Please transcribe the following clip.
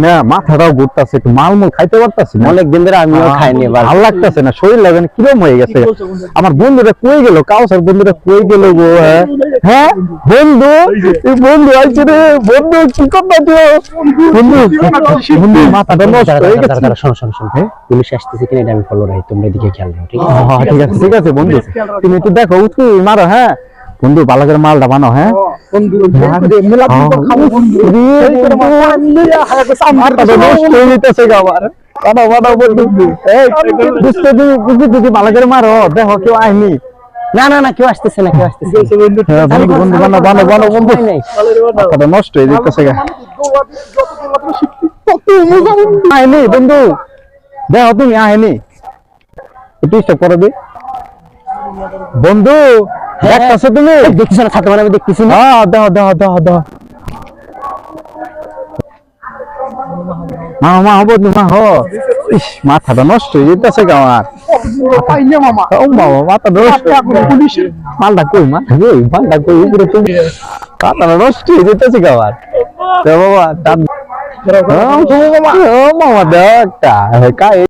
না মাথাটাও ঘুরতেছে, একটু মালমূল খাইতে পারতাছি না অনেকদিন ধরে আমিও খাইনি, ভালো লাগতেছে না, শরীর লাগে কিরম হয়ে গেছে। আমার বন্ধুরা কই গেল, কাউসার বন্ধুরা কই গেল গো? হ্যাঁ বন্ধু, এই বন্ধু আইছে রে, বন্ধু কি করবা তুই? বন্ধু বন্ধু মাথাটা নষ্ট হয়ে গেছে। শোনো শোনো শোনো, পুলিশ আসতেছে কিনা এটা আমি ফলো রাখি, তোমরা এদিকে খেয়াল রাখো, ঠিক আছে? ঠিক আছে ঠিক আছে বন্ধু, তুমি একটু দেখো উঠু মারো। হ্যাঁ বন্ধু ভালো করে মালটা বানাও। হ্যাঁ বন্ধু ভালো করে মারো, দেখো কেউ আইনি। না না না, কেউ আসতেছে না, কেউ আসতেছে বন্ধু বন্ধু বানাও বানাও বানাও বন্ধু, মাথাটা নষ্ট হয়ে যেতেছে। আইনি বন্ধু, দেখো তুমি আইনি, একটু স্টপ করো দি বন্ধু। দেখতেছো তুমি? দেখতেছো না? থাকতে পারে, আমি দেখতেছি না। হ্যাঁ দেখো দেখো দেখো দেখো মা মা বন্ধু মা হো। ইস মাথাটা নষ্ট হয়ে যেতেছে আমার। ও বাবা মাথা নষ্ট, মালটা কই মাথা কই মালটা কই উপরে তুমি, মাথাটা নষ্ট হয়ে যেতেছে আমার। বাবা ও মামা দেখ